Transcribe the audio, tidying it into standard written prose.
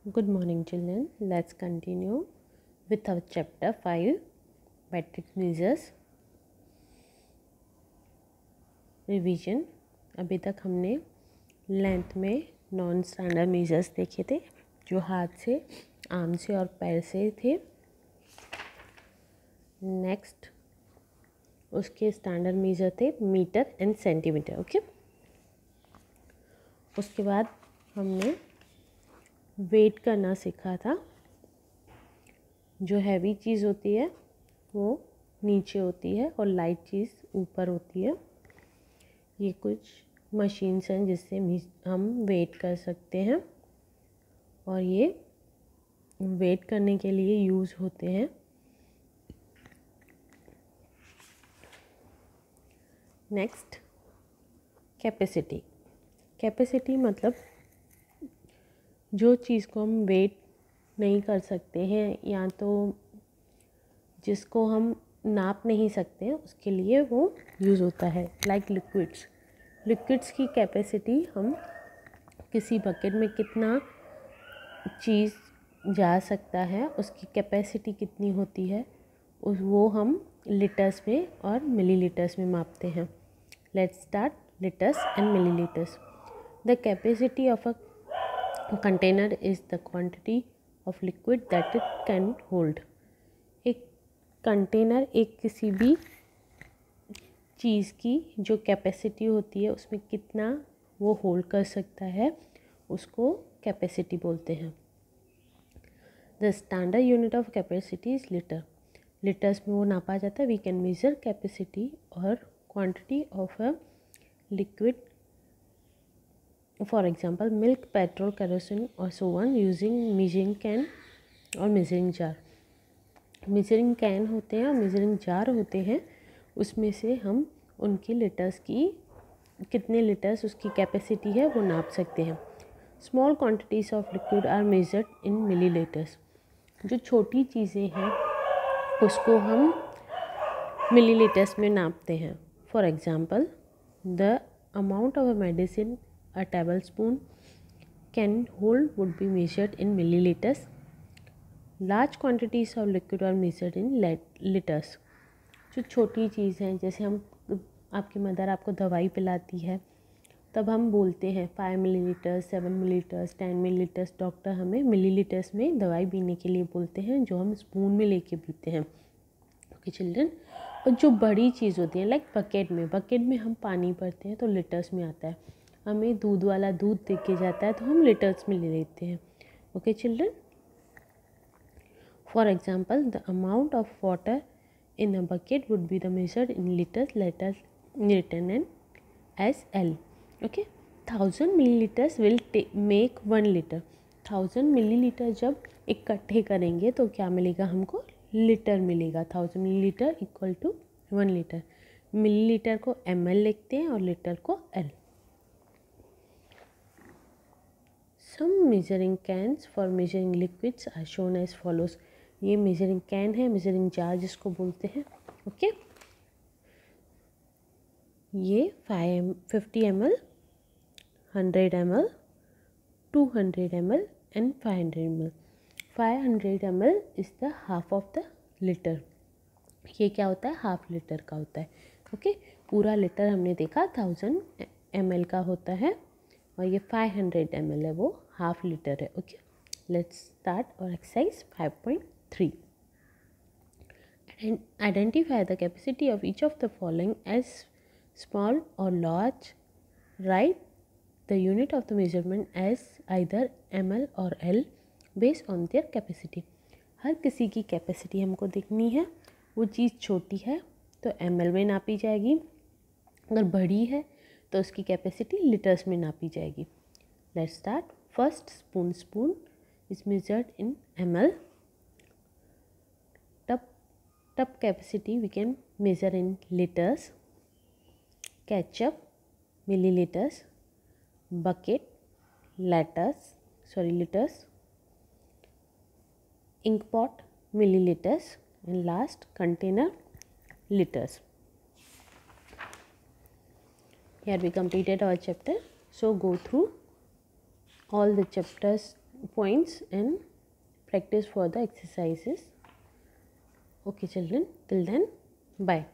Good morning, children. Let's continue with our chapter 5 metric measures. Revision. अभी तक हमने length में नॉन स्टैंडर्ड मेजर्स देखे थे जो हाथ से, आर्म से और पैर से थे। नेक्स्ट उसके स्टैंडर्ड मेजर थे मीटर एंड सेंटीमीटर। ओके, उसके बाद हमने वेट करना सीखा था। जो हैवी चीज़ होती है वो नीचे होती है और लाइट चीज़ ऊपर होती है। ये कुछ मशीन्स हैं जिससे हम वेट कर सकते हैं और ये वेट करने के लिए यूज़ होते हैं। Next capacity. कैपेसिटी मतलब जो चीज़ को हम वेट नहीं कर सकते हैं या तो जिसको हम नाप नहीं सकते हैं उसके लिए वो यूज़ होता है। Like liquids. लिक्विड्स की कैपेसिटी हम किसी बकेट में कितना चीज़ जा सकता है उसकी कैपेसिटी कितनी होती है वो हम लीटर्स में और मिलीलीटर्स में मापते हैं। Let's start litres and millilitres. The capacity of a container is the quantity of liquid that it can hold। एक कंटेनर एक किसी भी चीज़ की जो कैपेसिटी होती है उसमें कितना वो होल्ड कर सकता है उसको कैपेसिटी बोलते हैं। The standard unit of capacity is litre. Litres में वो नापा जाता है। वी कैन मेजर कैपेसिटी और quantity of a liquid, for example milk, petrol, kerosene or so on using measuring can और measuring jar। measuring can होते हैं और measuring jar होते हैं, उसमें से हम उनकी लीटर्स की कितने लीटर्स उसकी कैपेसिटी है वो नाप सकते हैं। Small quantities of liquid are measured in millilitres. जो छोटी चीज़ें हैं उसको हम मिलीलीटर्स में नापते हैं। For example the amount of a medicine a tablespoon can hold would be measured in milliliters। Large quantities of liquid are measured in liters। जो छोटी चीज़ है जैसे हम आपकी मदर आपको दवाई पिलाती है तब हम बोलते हैं 5 मिलीलीटर्स, 7 मिलीलीटर्स, 10 मिलीलीटर्स। डॉक्टर हमें मिलीलीटर्स में दवाई पीने के लिए बोलते हैं जो हम स्पून में लेके पीते हैं। Okay children. और जो बड़ी चीज़ होती है लाइक बकेट में हम पानी भरते हैं तो लीटर्स में आता है। हमें दूध वाला दूध दे के जाता है तो हम लीटर्स में ले लेते हैं। Okay children. For example the amount of water in a bucket would be the measured in litres, letter written N S L. Okay, 1000 millilitres will make 1 litre. 1000 millilitre जब इकट्ठे करेंगे तो क्या मिलेगा हमको? लीटर मिलेगा। 1000 millilitre equal to 1 litre. Millilitre को ml लिखते हैं और लीटर को L। Some measuring cans for measuring liquids are shown as follows। ये measuring can है, measuring jar जिसको बोलते हैं। ओके, ये 50 ml, 100 ml, 200 ml and 500 ml। 500 ml is the half of the liter। ये क्या होता है? हाफ लीटर का होता है। ओके, पूरा लीटर हमने देखा 1000 ml का होता है और ये 500 ml है, वो हाफ लीटर है। ओके, लेट्स स्टार्ट और exercise 5.3। Identify the capacity of each of the following as small और large. Write the unit of the measurement as either ml और L based on their capacity. हर किसी की capacity हमको देखनी है। वो चीज़ छोटी है तो ml में नापी जाएगी, अगर बड़ी है तो उसकी कैपेसिटी लीटर्स में नापी जाएगी। Let's start. First spoon is measured in ml। Tub capacity we can measure in litres. Ketchup millilitres. Bucket litres. Ink pot millilitres and last container liters। Here we completed our chapter, so go through all the chapters points and practice for the exercises. Okay children, till then, bye.